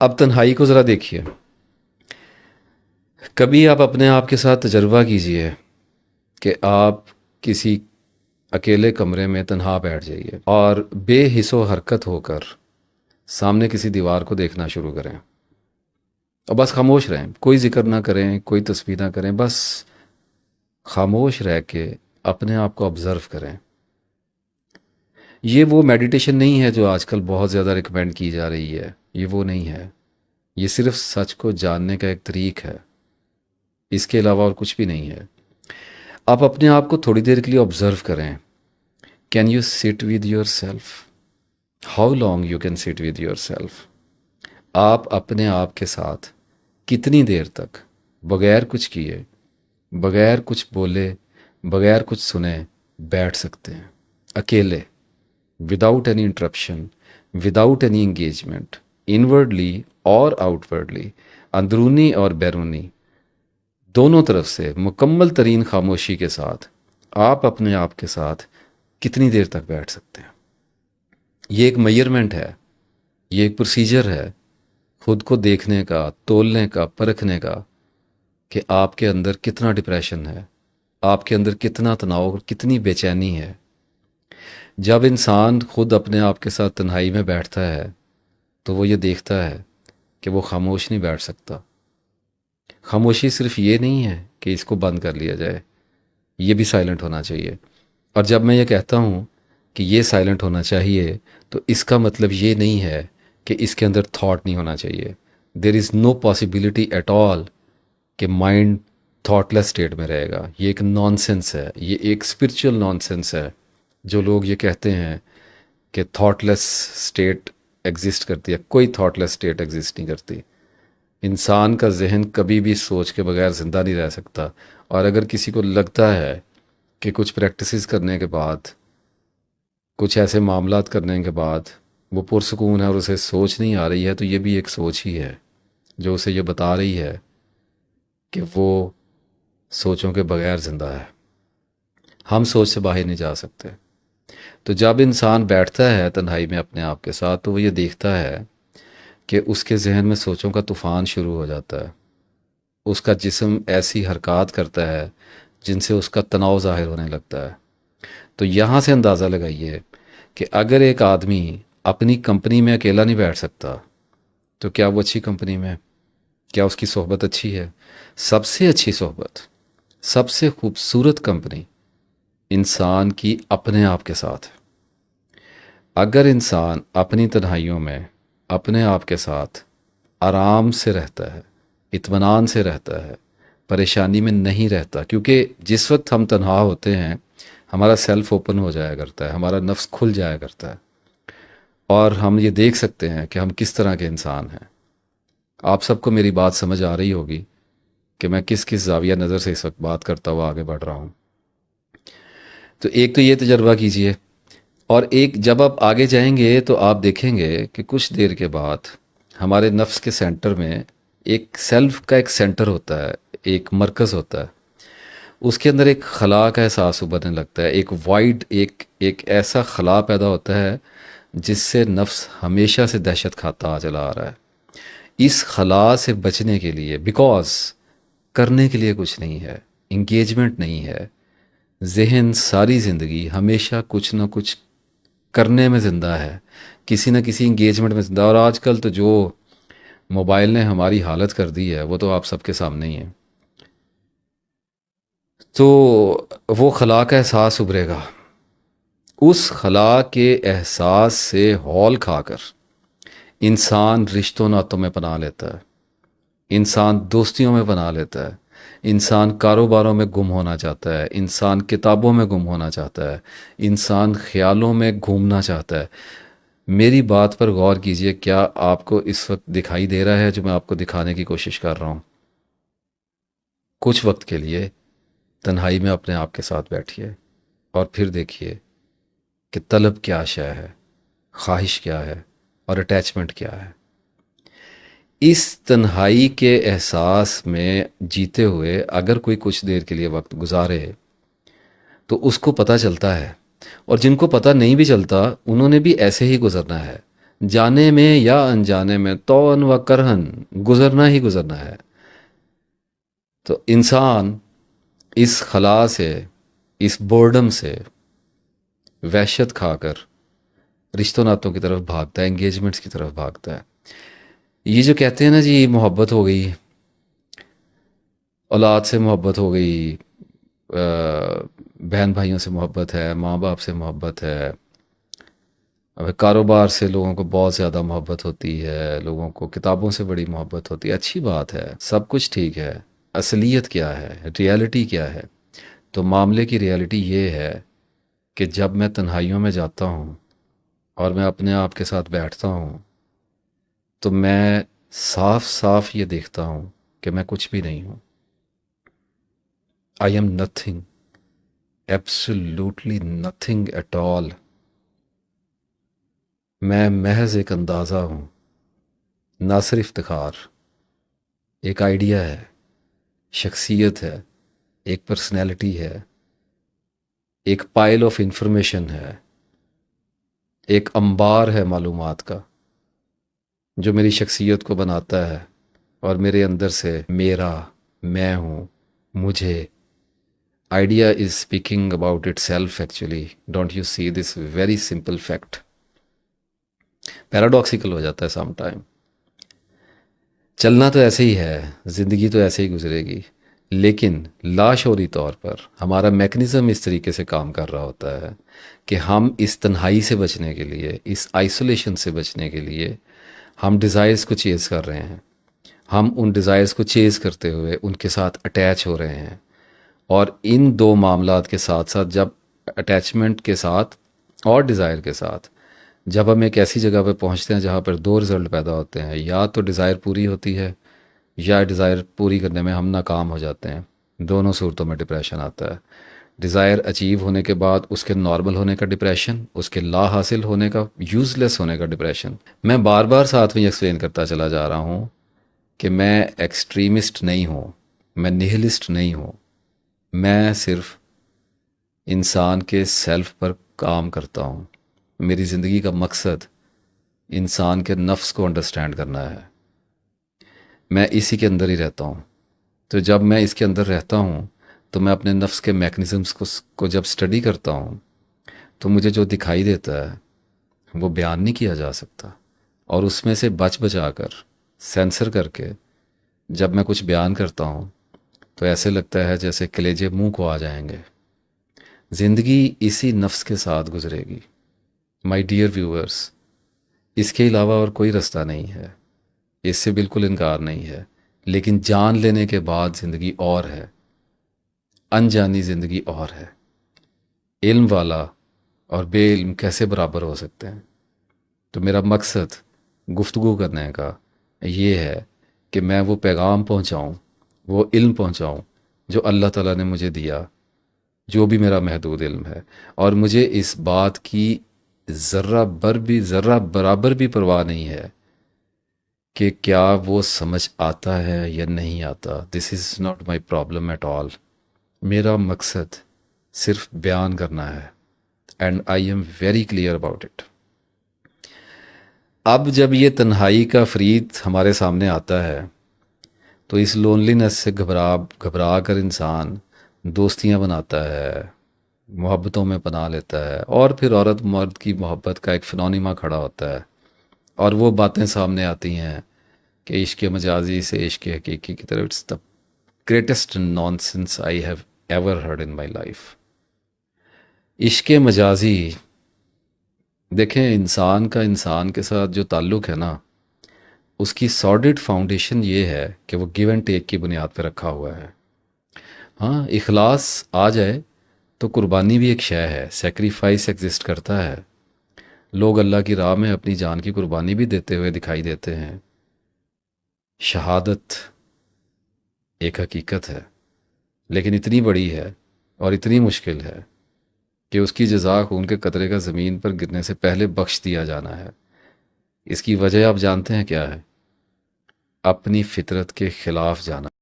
اب تنہائی کو ذرا دیکھیے. کبھی آپ اپنے آپ کے ساتھ تجربہ کیجئے کہ آپ کسی اکیلے کمرے میں تنہا بیٹھ جائیے اور بے حس و حرکت ہو کر سامنے کسی دیوار کو دیکھنا شروع کریں اور بس خاموش رہیں. کوئی ذکر نہ کریں، کوئی تسبیح نہ کریں، بس خاموش رہ کے اپنے آپ کو آبزرو کریں. یہ وہ میڈیٹیشن نہیں ہے جو آج کل بہت زیادہ ریکمینڈ کی جا رہی ہے. یہ وہ نہیں ہے. یہ صرف سچ کو جاننے کا ایک طریق ہے. اس کے علاوہ اور کچھ بھی نہیں ہے. آپ اپنے آپ کو تھوڑی دیر کے لیے آبزرو کریں. Can you sit with your self? How long you can sit with your self? آپ اپنے آپ کے ساتھ کتنی دیر تک بغیر کچھ کیے، بغیر کچھ بولے، بغیر کچھ سنے بیٹھ سکتے ہیں اکیلے، without any interruption, without any engagement, inwardly اور آؤٹورڈلی، اندرونی اور بیرونی، دونوں طرف سے مکمل ترین خاموشی کے ساتھ آپ اپنے آپ کے ساتھ کتنی دیر تک بیٹھ سکتے ہیں؟ یہ ایک میئرمنٹ ہے، یہ ایک پروسیجر ہے خود کو دیکھنے کا، تولنے کا، پرکھنے کا کہ آپ کے اندر کتنا ڈپریشن ہے، آپ کے اندر کتنا تناؤ، کتنی بے چینی ہے. جب انسان خود اپنے آپ کے ساتھ تنہائی میں بیٹھتا ہے تو وہ یہ دیکھتا ہے کہ وہ خاموش نہیں بیٹھ سکتا. خاموشی صرف یہ نہیں ہے کہ اس کو بند کر لیا جائے، یہ بھی سائلنٹ ہونا چاہیے. اور جب میں یہ کہتا ہوں کہ یہ سائلنٹ ہونا چاہیے تو اس کا مطلب یہ نہیں ہے کہ اس کے اندر تھاٹ نہیں ہونا چاہیے. دیر از نو پاسبلٹی ایٹ آل کہ مائنڈ تھاٹ لیس اسٹیٹ میں رہے گا. یہ ایک نان سینس ہے، یہ ایک اسپرچل نان سینس ہے. جو لوگ یہ کہتے ہیں کہ تھاٹ لیس اسٹیٹ ایگزسٹ کرتی ہے، کوئی تھاٹ لیس اسٹیٹ ایگزسٹ نہیں کرتی. انسان کا ذہن کبھی بھی سوچ کے بغیر زندہ نہیں رہ سکتا. اور اگر کسی کو لگتا ہے کہ کچھ پریکٹسز کرنے کے بعد، کچھ ایسے معاملات کرنے کے بعد وہ پرسکون ہے اور اسے سوچ نہیں آ رہی ہے، تو یہ بھی ایک سوچ ہی ہے جو اسے یہ بتا رہی ہے کہ وہ سوچوں کے بغیر زندہ ہے. ہم سوچ سے باہر نہیں جا سکتے. تو جب انسان بیٹھتا ہے تنہائی میں اپنے آپ کے ساتھ تو وہ یہ دیکھتا ہے کہ اس کے ذہن میں سوچوں کا طوفان شروع ہو جاتا ہے. اس کا جسم ایسی حرکات کرتا ہے جن سے اس کا تناؤ ظاہر ہونے لگتا ہے. تو یہاں سے اندازہ لگائیے کہ اگر ایک آدمی اپنی کمپنی میں اکیلا نہیں بیٹھ سکتا تو کیا وہ اچھی کمپنی میں؟ کیا اس کی صحبت اچھی ہے؟ سب سے اچھی صحبت، سب سے خوبصورت کمپنی انسان کی اپنے آپ کے ساتھ ہے. اگر انسان اپنی تنہائیوں میں اپنے آپ کے ساتھ آرام سے رہتا ہے، اطمینان سے رہتا ہے، پریشانی میں نہیں رہتا، کیونکہ جس وقت ہم تنہا ہوتے ہیں ہمارا سیلف اوپن ہو جایا کرتا ہے، ہمارا نفس کھل جایا کرتا ہے اور ہم یہ دیکھ سکتے ہیں کہ ہم کس طرح کے انسان ہیں. آپ سب کو میری بات سمجھ آ رہی ہوگی کہ میں کس کس زاویہ نظر سے اس وقت بات کرتا ہوا آگے بڑھ رہا ہوں. تو ایک تو یہ تجربہ کیجئے، اور ایک جب آپ آگے جائیں گے تو آپ دیکھیں گے کہ کچھ دیر کے بعد ہمارے نفس کے سینٹر میں ایک سیلف کا ایک سینٹر ہوتا ہے، ایک مرکز ہوتا ہے. اس کے اندر ایک خلا کا احساس ابھرنے لگتا ہے، ایک وائڈ، ایک ایسا خلا پیدا ہوتا ہے جس سے نفس ہمیشہ سے دہشت کھاتا چلا آ رہا ہے. اس خلا سے بچنے کے لیے، بیکاز کرنے کے لیے کچھ نہیں ہے، انگیجمنٹ نہیں ہے، ذہن ساری زندگی ہمیشہ کچھ نہ کچھ کرنے میں زندہ ہے، کسی نہ کسی انگیجمنٹ میں زندہ. اور آج کل تو جو موبائل نے ہماری حالت کر دی ہے وہ تو آپ سب کے سامنے ہی ہے. تو وہ خلا کا احساس ابھرے گا. اس خلا کے احساس سے ہول کھا کر انسان رشتوں ناتوں میں پناہ لیتا ہے، انسان دوستیوں میں پناہ لیتا ہے، انسان کاروباروں میں گم ہونا چاہتا ہے، انسان کتابوں میں گم ہونا چاہتا ہے، انسان خیالوں میں گھومنا چاہتا ہے. میری بات پر غور کیجئے، کیا آپ کو اس وقت دکھائی دے رہا ہے جو میں آپ کو دکھانے کی کوشش کر رہا ہوں؟ کچھ وقت کے لیے تنہائی میں اپنے آپ کے ساتھ بیٹھیے اور پھر دیکھیے کہ طلب کیا شے ہے، خواہش کیا ہے اور اٹیچمنٹ کیا ہے. اس تنہائی کے احساس میں جیتے ہوئے اگر کوئی کچھ دیر کے لیے وقت گزارے تو اس کو پتہ چلتا ہے، اور جن کو پتہ نہیں بھی چلتا انہوں نے بھی ایسے ہی گزرنا ہے. جانے میں یا انجانے میں طوعاً و کرہن گزرنا ہی گزرنا ہے. تو انسان اس خلا سے، اس بورڈم سے وحشت کھا کر رشتوں ناتوں کی طرف بھاگتا ہے، انگیجمنٹس کی طرف بھاگتا ہے. یہ جو کہتے ہیں نا جی محبت ہو گئی، اولاد سے محبت ہو گئی، بہن بھائیوں سے محبت ہے، ماں باپ سے محبت ہے، اب کاروبار سے لوگوں کو بہت زیادہ محبت ہوتی ہے، لوگوں کو کتابوں سے بڑی محبت ہوتی ہے. اچھی بات ہے، سب کچھ ٹھیک ہے. اصلیت کیا ہے، ریالٹی کیا ہے؟ تو معاملے کی ریالٹی یہ ہے کہ جب میں تنہائیوں میں جاتا ہوں اور میں اپنے آپ کے ساتھ بیٹھتا ہوں تو میں صاف صاف یہ دیکھتا ہوں کہ میں کچھ بھی نہیں ہوں. I am nothing, absolutely nothing at all. میں محض ایک اندازہ ہوں، ناصر افتخار. ایک آئیڈیا ہے، شخصیت ہے، ایک پرسنالٹی ہے، ایک پائل آف انفارمیشن ہے، ایک انبار ہے معلومات کا جو میری شخصیت کو بناتا ہے اور میرے اندر سے میرا، میں ہوں، مجھے. Idea is speaking about itself actually. Don't you see this very simple fact? Paradoxical ہو جاتا ہے سم ٹائم. چلنا تو ایسے ہی ہے، زندگی تو ایسے ہی گزرے گی، لیکن لاشعوری طور پر ہمارا میکنزم اس طریقے سے کام کر رہا ہوتا ہے کہ ہم اس تنہائی سے بچنے کے لیے، اس آئسولیشن سے بچنے کے لیے ہم ڈیزائرز کو چیز کر رہے ہیں. ہم ان ڈیزائرز کو چیز کرتے ہوئے ان کے ساتھ اٹیچ ہو رہے ہیں. اور ان دو معاملات کے ساتھ ساتھ، جب اٹیچمنٹ کے ساتھ اور ڈیزائر کے ساتھ جب ہم ایک ایسی جگہ پہ پہنچتے ہیں جہاں پر دو رزلٹ پیدا ہوتے ہیں، یا تو ڈیزائر پوری ہوتی ہے یا ڈیزائر پوری کرنے میں ہم ناکام ہو جاتے ہیں. دونوں صورتوں میں ڈپریشن آتا ہے. ڈیزائر اچیو ہونے کے بعد اس کے نارمل ہونے کا ڈپریشن، اس کے لا حاصل ہونے کا، یوز لیس ہونے کا ڈپریشن. میں بار بار ساتھ میں ایکسپلین کرتا چلا جا رہا ہوں کہ میں ایکسٹریمسٹ نہیں ہوں، میں نہلسٹ نہیں ہوں. میں صرف انسان کے سیلف پر کام کرتا ہوں. میری زندگی کا مقصد انسان کے نفس کو انڈرسٹینڈ کرنا ہے. میں اسی کے اندر ہی رہتا ہوں. تو جب میں اس کے اندر رہتا ہوں تو میں اپنے نفس کے میکنزمز کو جب سٹڈی کرتا ہوں تو مجھے جو دکھائی دیتا ہے وہ بیان نہیں کیا جا سکتا. اور اس میں سے بچ بچا کر، سینسر کر کے جب میں کچھ بیان کرتا ہوں تو ایسے لگتا ہے جیسے کلیجے منہ کو آ جائیں گے. زندگی اسی نفس کے ساتھ گزرے گی مائی ڈیئر ویورز. اس کے علاوہ اور کوئی رستہ نہیں ہے، اس سے بالکل انکار نہیں ہے. لیکن جان لینے کے بعد زندگی اور ہے، انجانی زندگی اور ہے. علم والا اور بے علم کیسے برابر ہو سکتے ہیں؟ تو میرا مقصد گفتگو کرنے کا یہ ہے کہ میں وہ پیغام پہنچاؤں، وہ علم پہنچاؤں جو اللہ تعالیٰ نے مجھے دیا، جو بھی میرا محدود علم ہے. اور مجھے اس بات کی ذرہ برابر بھی پرواہ نہیں ہے کہ کیا وہ سمجھ آتا ہے یا نہیں آتا. This is not my problem at all. میرا مقصد صرف بیان کرنا ہے، and I am very clear about it. اب جب یہ تنہائی کا فرید ہمارے سامنے آتا ہے تو اس لونلینس سے گھبرا کر انسان دوستیاں بناتا ہے، محبتوں میں پناہ لیتا ہے، اور پھر عورت مرد کی محبت کا ایک فنونیما کھڑا ہوتا ہے اور وہ باتیں سامنے آتی ہیں کہ عشق مجازی سے عشق حقیقی کی طرف. It's the greatest nonsense I have ever heard in my life. عشق مجازی، دیکھیں انسان کا انسان کے ساتھ جو تعلق ہے نا، اس کی سارڈڈ فاؤنڈیشن یہ ہے کہ وہ گیو اینڈ ٹیک کی بنیاد پہ رکھا ہوا ہے. ہاں، اخلاص آ جائے تو قربانی بھی ایک شے ہے، سیکریفائس ایگزسٹ کرتا ہے. لوگ اللہ کی راہ میں اپنی جان کی قربانی بھی دیتے ہوئے دکھائی دیتے ہیں. شہادت ایک حقیقت ہے، لیکن اتنی بڑی ہے اور اتنی مشکل ہے کہ اس کی جزا خون کے قطرے کا زمین پر گرنے سے پہلے بخش دیا جانا ہے. اس کی وجہ آپ جانتے ہیں کیا ہے؟ اپنی فطرت کے خلاف جانا.